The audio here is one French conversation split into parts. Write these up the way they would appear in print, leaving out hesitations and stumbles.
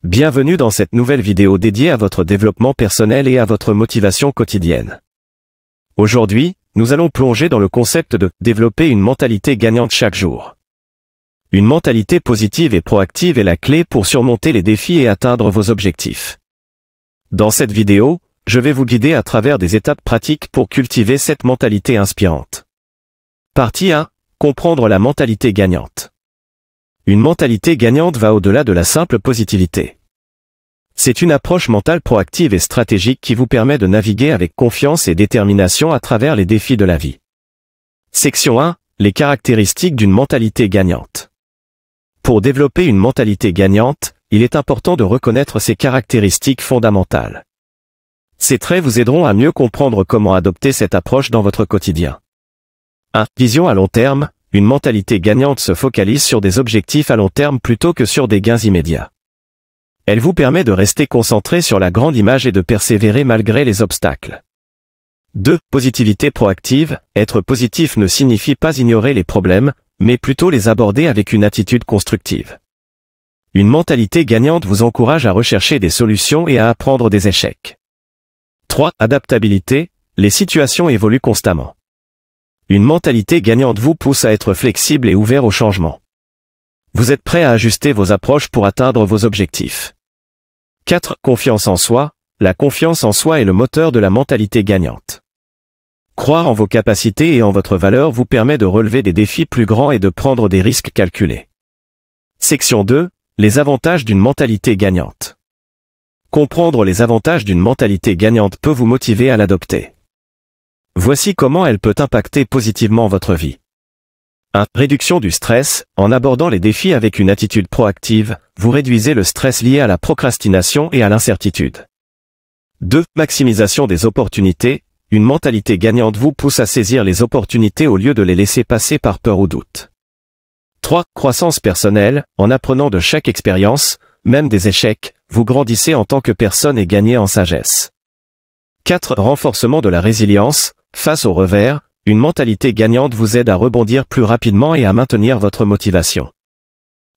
Bienvenue dans cette nouvelle vidéo dédiée à votre développement personnel et à votre motivation quotidienne. Aujourd'hui, nous allons plonger dans le concept de développer une mentalité gagnante chaque jour. Une mentalité positive et proactive est la clé pour surmonter les défis et atteindre vos objectifs. Dans cette vidéo, je vais vous guider à travers des étapes pratiques pour cultiver cette mentalité inspirante. Partie 1. Comprendre la mentalité gagnante. Une mentalité gagnante va au-delà de la simple positivité. C'est une approche mentale proactive et stratégique qui vous permet de naviguer avec confiance et détermination à travers les défis de la vie. Section 1. Les caractéristiques d'une mentalité gagnante. Pour développer une mentalité gagnante, il est important de reconnaître ces caractéristiques fondamentales. Ces traits vous aideront à mieux comprendre comment adopter cette approche dans votre quotidien. 1. Vision à long terme. Une mentalité gagnante se focalise sur des objectifs à long terme plutôt que sur des gains immédiats. Elle vous permet de rester concentré sur la grande image et de persévérer malgré les obstacles. 2. Positivité proactive. Être positif ne signifie pas ignorer les problèmes, mais plutôt les aborder avec une attitude constructive. Une mentalité gagnante vous encourage à rechercher des solutions et à apprendre des échecs. 3. Adaptabilité. Les situations évoluent constamment. Une mentalité gagnante vous pousse à être flexible et ouvert au changement. Vous êtes prêt à ajuster vos approches pour atteindre vos objectifs. 4. Confiance en soi. La confiance en soi est le moteur de la mentalité gagnante. Croire en vos capacités et en votre valeur vous permet de relever des défis plus grands et de prendre des risques calculés. Section 2. Les avantages d'une mentalité gagnante. Comprendre les avantages d'une mentalité gagnante peut vous motiver à l'adopter. Voici comment elle peut impacter positivement votre vie. 1. Réduction du stress. En abordant les défis avec une attitude proactive, vous réduisez le stress lié à la procrastination et à l'incertitude. 2. Maximisation des opportunités. Une mentalité gagnante vous pousse à saisir les opportunités au lieu de les laisser passer par peur ou doute. 3. Croissance personnelle. En apprenant de chaque expérience, même des échecs, vous grandissez en tant que personne et gagnez en sagesse. 4. Renforcement de la résilience. Face aux revers, une mentalité gagnante vous aide à rebondir plus rapidement et à maintenir votre motivation.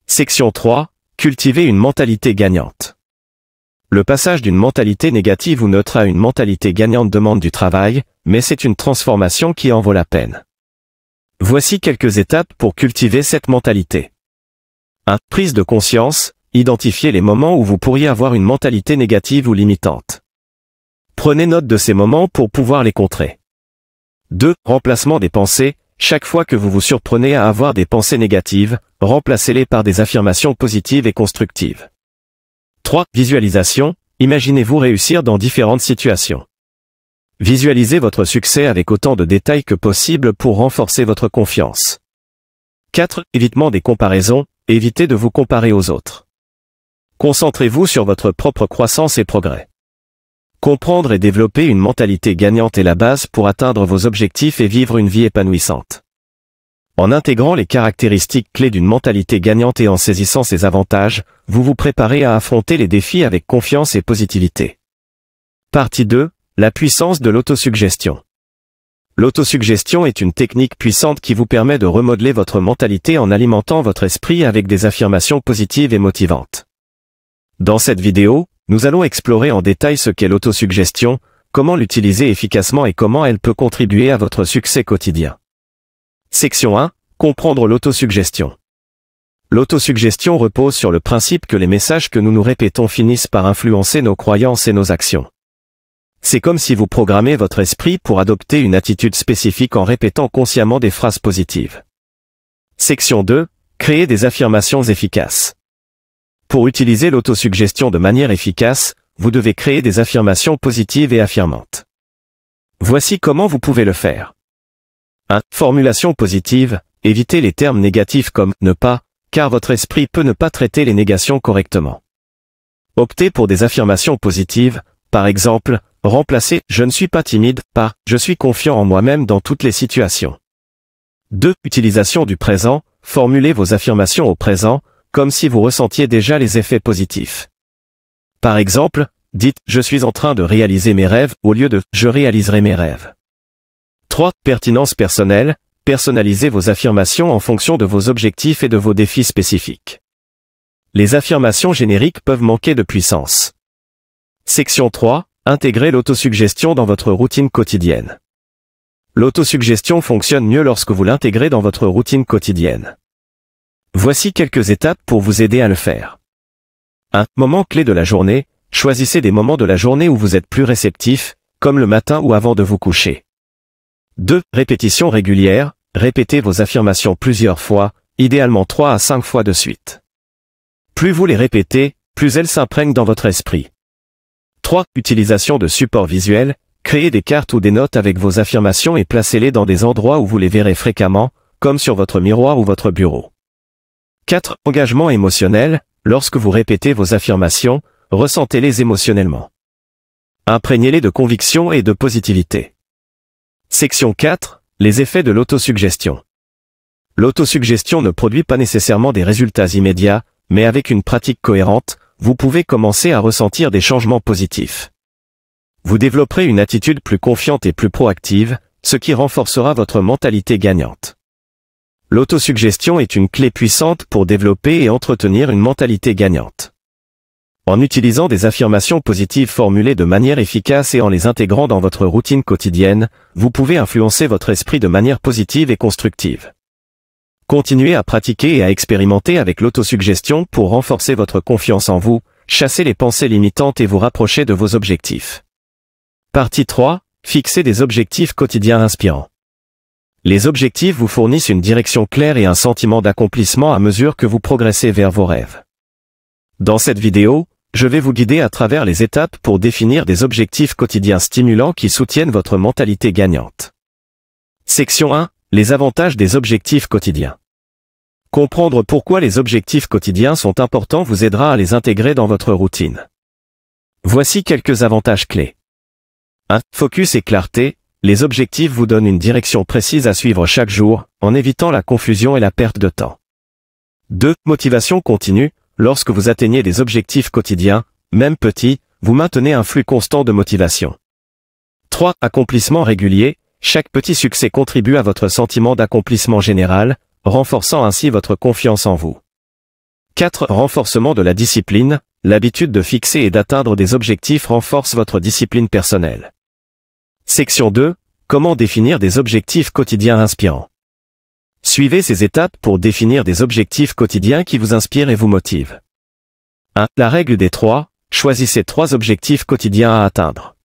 Section 3. Cultiver une mentalité gagnante. Le passage d'une mentalité négative ou neutre à une mentalité gagnante demande du travail, mais c'est une transformation qui en vaut la peine. Voici quelques étapes pour cultiver cette mentalité. 1. Prise de conscience. Identifiez les moments où vous pourriez avoir une mentalité négative ou limitante. Prenez note de ces moments pour pouvoir les contrer. 2. Remplacement des pensées. Chaque fois que vous vous surprenez à avoir des pensées négatives, remplacez-les par des affirmations positives et constructives. 3. Visualisation. Imaginez-vous réussir dans différentes situations. Visualisez votre succès avec autant de détails que possible pour renforcer votre confiance. 4. Évitement des comparaisons. Évitez de vous comparer aux autres. Concentrez-vous sur votre propre croissance et progrès. Comprendre et développer une mentalité gagnante est la base pour atteindre vos objectifs et vivre une vie épanouissante. En intégrant les caractéristiques clés d'une mentalité gagnante et en saisissant ses avantages, vous vous préparez à affronter les défis avec confiance et positivité. Partie 2. La puissance de l'autosuggestion. L'autosuggestion est une technique puissante qui vous permet de remodeler votre mentalité en alimentant votre esprit avec des affirmations positives et motivantes. Dans cette vidéo, nous allons explorer en détail ce qu'est l'autosuggestion, comment l'utiliser efficacement et comment elle peut contribuer à votre succès quotidien. Section 1. Comprendre l'autosuggestion. L'autosuggestion repose sur le principe que les messages que nous nous répétons finissent par influencer nos croyances et nos actions. C'est comme si vous programmez votre esprit pour adopter une attitude spécifique en répétant consciemment des phrases positives. Section 2. Créer des affirmations efficaces. Pour utiliser l'autosuggestion de manière efficace, vous devez créer des affirmations positives et affirmantes. Voici comment vous pouvez le faire. 1. Formulation positive. Évitez les termes négatifs comme « ne pas », car votre esprit peut ne pas traiter les négations correctement. Optez pour des affirmations positives, par exemple, remplacez « je ne suis pas timide » par « je suis confiant en moi-même dans toutes les situations ». 2. Utilisation du présent. Formulez vos affirmations au présent, comme si vous ressentiez déjà les effets positifs. Par exemple, dites « je suis en train de réaliser mes rêves » au lieu de « je réaliserai mes rêves ». 3. Pertinence personnelle. Personnalisez vos affirmations en fonction de vos objectifs et de vos défis spécifiques. Les affirmations génériques peuvent manquer de puissance. Section 3. Intégrez l'autosuggestion dans votre routine quotidienne. L'autosuggestion fonctionne mieux lorsque vous l'intégrez dans votre routine quotidienne. Voici quelques étapes pour vous aider à le faire. 1. Moment clé de la journée. Choisissez des moments de la journée où vous êtes plus réceptif, comme le matin ou avant de vous coucher. 2. Répétition régulière. Répétez vos affirmations plusieurs fois, idéalement 3 à 5 fois de suite. Plus vous les répétez, plus elles s'imprègnent dans votre esprit. 3. Utilisation de supports visuels. Créez des cartes ou des notes avec vos affirmations et placez-les dans des endroits où vous les verrez fréquemment, comme sur votre miroir ou votre bureau. 4. Engagement émotionnel. Lorsque vous répétez vos affirmations, ressentez-les émotionnellement. Imprégnez-les de conviction et de positivité. Section 4. Les effets de l'autosuggestion. L'autosuggestion ne produit pas nécessairement des résultats immédiats, mais avec une pratique cohérente, vous pouvez commencer à ressentir des changements positifs. Vous développerez une attitude plus confiante et plus proactive, ce qui renforcera votre mentalité gagnante. L'autosuggestion est une clé puissante pour développer et entretenir une mentalité gagnante. En utilisant des affirmations positives formulées de manière efficace et en les intégrant dans votre routine quotidienne, vous pouvez influencer votre esprit de manière positive et constructive. Continuez à pratiquer et à expérimenter avec l'autosuggestion pour renforcer votre confiance en vous, chasser les pensées limitantes et vous rapprocher de vos objectifs. Partie 3. Fixez des objectifs quotidiens inspirants. Les objectifs vous fournissent une direction claire et un sentiment d'accomplissement à mesure que vous progressez vers vos rêves. Dans cette vidéo, je vais vous guider à travers les étapes pour définir des objectifs quotidiens stimulants qui soutiennent votre mentalité gagnante. Section 1. Les avantages des objectifs quotidiens. Comprendre pourquoi les objectifs quotidiens sont importants vous aidera à les intégrer dans votre routine. Voici quelques avantages clés. 1. Focus et clarté. Les objectifs vous donnent une direction précise à suivre chaque jour, en évitant la confusion et la perte de temps. 2. Motivation continue. Lorsque vous atteignez des objectifs quotidiens, même petits, vous maintenez un flux constant de motivation. 3. Accomplissement régulier. Chaque petit succès contribue à votre sentiment d'accomplissement général, renforçant ainsi votre confiance en vous. 4. Renforcement de la discipline. L'habitude de fixer et d'atteindre des objectifs renforce votre discipline personnelle. Section 2. Comment définir des objectifs quotidiens inspirants. Suivez ces étapes pour définir des objectifs quotidiens qui vous inspirent et vous motivent. 1. La règle des 3. Choisissez 3 objectifs quotidiens à atteindre.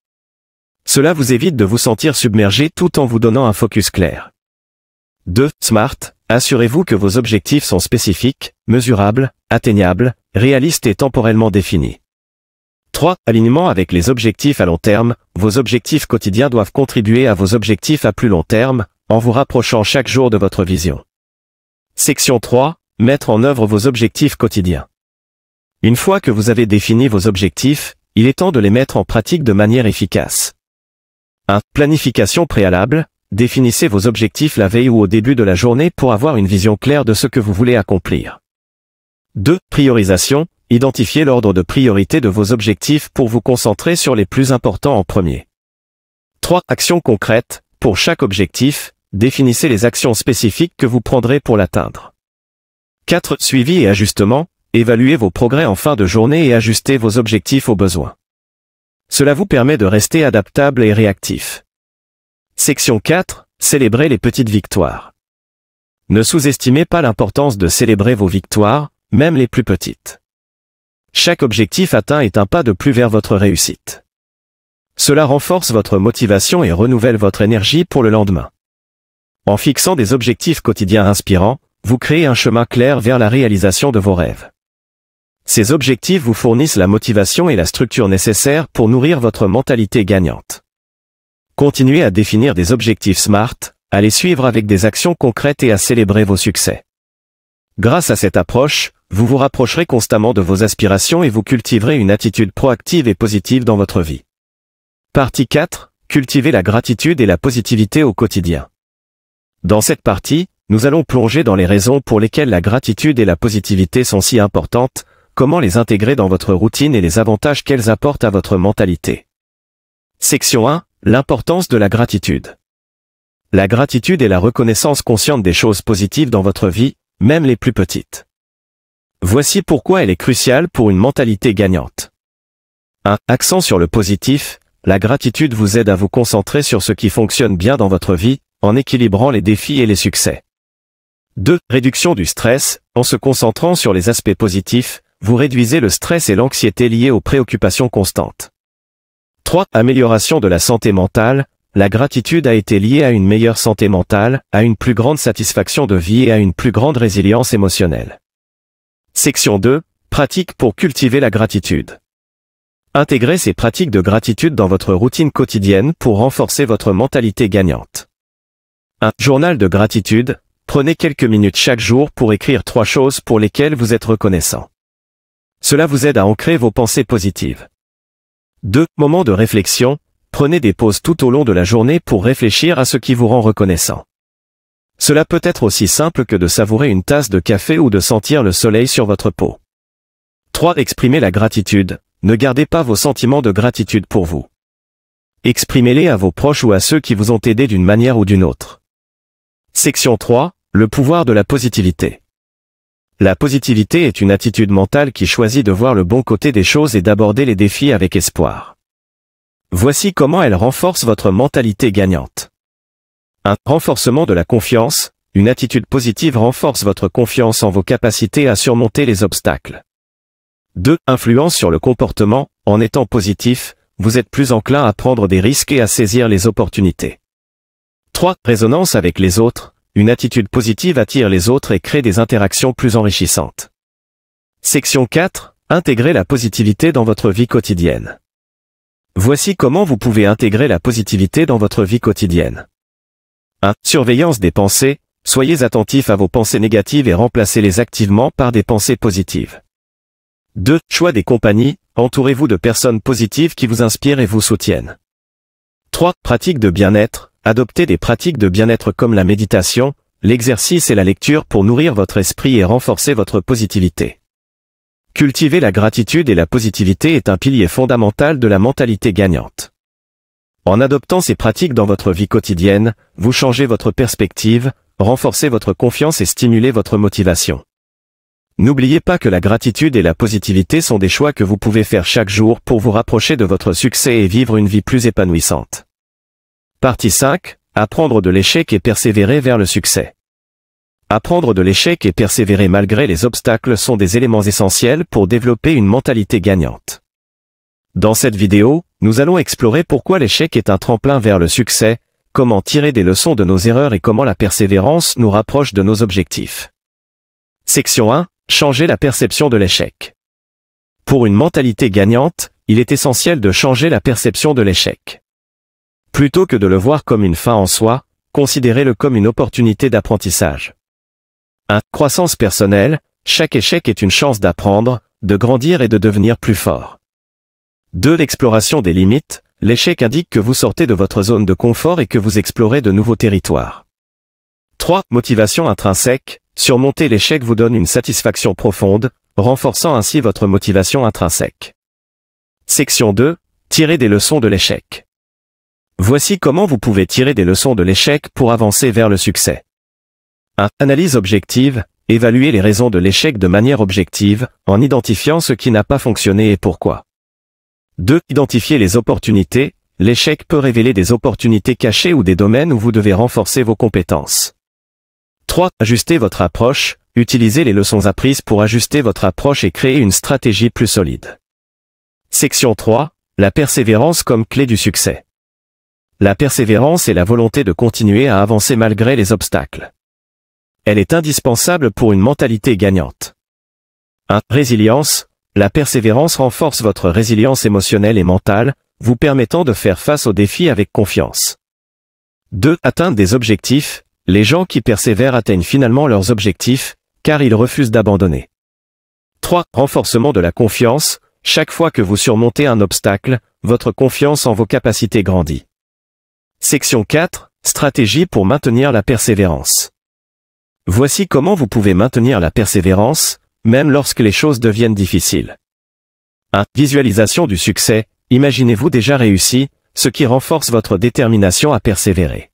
Cela vous évite de vous sentir submergé tout en vous donnant un focus clair. 2. SMART. Assurez-vous que vos objectifs sont spécifiques, mesurables, atteignables, réalistes et temporellement définis. 3. Alignement avec les objectifs à long terme. Vos objectifs quotidiens doivent contribuer à vos objectifs à plus long terme, en vous rapprochant chaque jour de votre vision. Section 3. Mettre en œuvre vos objectifs quotidiens. Une fois que vous avez défini vos objectifs, il est temps de les mettre en pratique de manière efficace. 1. Planification préalable. Définissez vos objectifs la veille ou au début de la journée pour avoir une vision claire de ce que vous voulez accomplir. 2. Priorisation. Identifiez l'ordre de priorité de vos objectifs pour vous concentrer sur les plus importants en premier. 3. Actions concrètes. Pour chaque objectif, définissez les actions spécifiques que vous prendrez pour l'atteindre. 4. Suivi et ajustement. Évaluez vos progrès en fin de journée et ajustez vos objectifs aux besoins. Cela vous permet de rester adaptable et réactif. Section 4. Célébrez les petites victoires. Ne sous-estimez pas l'importance de célébrer vos victoires, même les plus petites. Chaque objectif atteint est un pas de plus vers votre réussite. Cela renforce votre motivation et renouvelle votre énergie pour le lendemain. En fixant des objectifs quotidiens inspirants, vous créez un chemin clair vers la réalisation de vos rêves. Ces objectifs vous fournissent la motivation et la structure nécessaires pour nourrir votre mentalité gagnante. Continuez à définir des objectifs SMART, à les suivre avec des actions concrètes et à célébrer vos succès. Grâce à cette approche, vous vous rapprocherez constamment de vos aspirations et vous cultiverez une attitude proactive et positive dans votre vie. Partie 4. Cultivez la gratitude et la positivité au quotidien. Dans cette partie, nous allons plonger dans les raisons pour lesquelles la gratitude et la positivité sont si importantes, comment les intégrer dans votre routine et les avantages qu'elles apportent à votre mentalité. Section 1. L'importance de la gratitude. La gratitude est la reconnaissance consciente des choses positives dans votre vie, même les plus petites. Voici pourquoi elle est cruciale pour une mentalité gagnante. 1. Accent sur le positif. La gratitude vous aide à vous concentrer sur ce qui fonctionne bien dans votre vie, en équilibrant les défis et les succès. 2. Réduction du stress. En se concentrant sur les aspects positifs, vous réduisez le stress et l'anxiété liés aux préoccupations constantes. 3. Amélioration de la santé mentale. La gratitude a été liée à une meilleure santé mentale, à une plus grande satisfaction de vie et à une plus grande résilience émotionnelle. Section 2. Pratiques pour cultiver la gratitude. Intégrez ces pratiques de gratitude dans votre routine quotidienne pour renforcer votre mentalité gagnante. 1. Journal de gratitude. Prenez quelques minutes chaque jour pour écrire 3 choses pour lesquelles vous êtes reconnaissant. Cela vous aide à ancrer vos pensées positives. 2. Moment de réflexion. Prenez des pauses tout au long de la journée pour réfléchir à ce qui vous rend reconnaissant. Cela peut être aussi simple que de savourer une tasse de café ou de sentir le soleil sur votre peau. 3. Exprimez la gratitude. Ne gardez pas vos sentiments de gratitude pour vous. Exprimez-les à vos proches ou à ceux qui vous ont aidé d'une manière ou d'une autre. Section 3. Le pouvoir de la positivité. La positivité est une attitude mentale qui choisit de voir le bon côté des choses et d'aborder les défis avec espoir. Voici comment elle renforce votre mentalité gagnante. 1. Renforcement de la confiance. Une attitude positive renforce votre confiance en vos capacités à surmonter les obstacles. 2. Influence sur le comportement. En étant positif, vous êtes plus enclin à prendre des risques et à saisir les opportunités. 3. Résonance avec les autres. Une attitude positive attire les autres et crée des interactions plus enrichissantes. Section 4. Intégrer la positivité dans votre vie quotidienne. Voici comment vous pouvez intégrer la positivité dans votre vie quotidienne. 1. Surveillance des pensées. Soyez attentif à vos pensées négatives et remplacez-les activement par des pensées positives. 2. Choix des compagnies. Entourez-vous de personnes positives qui vous inspirent et vous soutiennent. 3. Pratiques de bien-être. Adoptez des pratiques de bien-être comme la méditation, l'exercice et la lecture pour nourrir votre esprit et renforcer votre positivité. Cultiver la gratitude et la positivité est un pilier fondamental de la mentalité gagnante. En adoptant ces pratiques dans votre vie quotidienne, vous changez votre perspective, renforcez votre confiance et stimulez votre motivation. N'oubliez pas que la gratitude et la positivité sont des choix que vous pouvez faire chaque jour pour vous rapprocher de votre succès et vivre une vie plus épanouissante. Partie 5. Apprendre de l'échec et persévérer vers le succès. Apprendre de l'échec et persévérer malgré les obstacles sont des éléments essentiels pour développer une mentalité gagnante. Dans cette vidéo, nous allons explorer pourquoi l'échec est un tremplin vers le succès, comment tirer des leçons de nos erreurs et comment la persévérance nous rapproche de nos objectifs. Section 1. Changer la perception de l'échec. Pour une mentalité gagnante, il est essentiel de changer la perception de l'échec. Plutôt que de le voir comme une fin en soi, considérez-le comme une opportunité d'apprentissage. 1. Croissance personnelle. Chaque échec est une chance d'apprendre, de grandir et de devenir plus fort. 2. L'exploration des limites. L'échec indique que vous sortez de votre zone de confort et que vous explorez de nouveaux territoires. 3. Motivation intrinsèque. Surmonter l'échec vous donne une satisfaction profonde, renforçant ainsi votre motivation intrinsèque. Section 2. Tirer des leçons de l'échec. Voici comment vous pouvez tirer des leçons de l'échec pour avancer vers le succès. 1. Analyse objective. Évaluez les raisons de l'échec de manière objective, en identifiant ce qui n'a pas fonctionné et pourquoi. 2. Identifiez les opportunités. L'échec peut révéler des opportunités cachées ou des domaines où vous devez renforcer vos compétences. 3. Ajustez votre approche. Utilisez les leçons apprises pour ajuster votre approche et créer une stratégie plus solide. Section 3. La persévérance comme clé du succès. La persévérance est la volonté de continuer à avancer malgré les obstacles. Elle est indispensable pour une mentalité gagnante. 1. Résilience. La persévérance renforce votre résilience émotionnelle et mentale, vous permettant de faire face aux défis avec confiance. 2. Atteindre des objectifs. Les gens qui persévèrent atteignent finalement leurs objectifs, car ils refusent d'abandonner. 3. Renforcement de la confiance. Chaque fois que vous surmontez un obstacle, votre confiance en vos capacités grandit. Section 4. Stratégie pour maintenir la persévérance. Voici comment vous pouvez maintenir la persévérance, même lorsque les choses deviennent difficiles. 1. Visualisation du succès. Imaginez-vous déjà réussi, ce qui renforce votre détermination à persévérer.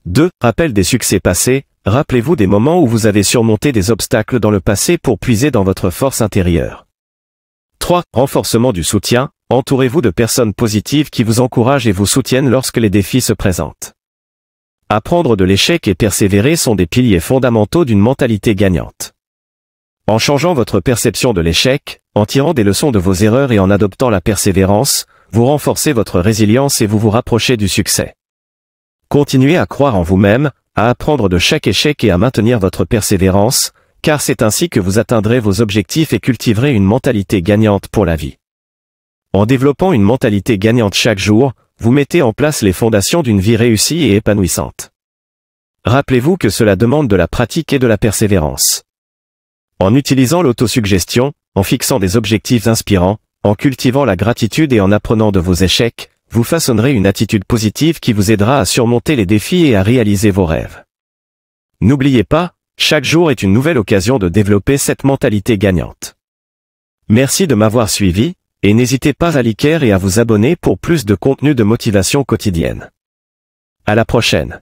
2. Rappel des succès passés. Rappelez-vous des moments où vous avez surmonté des obstacles dans le passé pour puiser dans votre force intérieure. 3. Renforcement du soutien. Entourez-vous de personnes positives qui vous encouragent et vous soutiennent lorsque les défis se présentent. Apprendre de l'échec et persévérer sont des piliers fondamentaux d'une mentalité gagnante. En changeant votre perception de l'échec, en tirant des leçons de vos erreurs et en adoptant la persévérance, vous renforcez votre résilience et vous vous rapprochez du succès. Continuez à croire en vous-même, à apprendre de chaque échec et à maintenir votre persévérance, car c'est ainsi que vous atteindrez vos objectifs et cultiverez une mentalité gagnante pour la vie. En développant une mentalité gagnante chaque jour, vous mettez en place les fondations d'une vie réussie et épanouissante. Rappelez-vous que cela demande de la pratique et de la persévérance. En utilisant l'autosuggestion, en fixant des objectifs inspirants, en cultivant la gratitude et en apprenant de vos échecs, vous façonnerez une attitude positive qui vous aidera à surmonter les défis et à réaliser vos rêves. N'oubliez pas, chaque jour est une nouvelle occasion de développer cette mentalité gagnante. Merci de m'avoir suivi, et n'hésitez pas à liker et à vous abonner pour plus de contenu de motivation quotidienne. À la prochaine.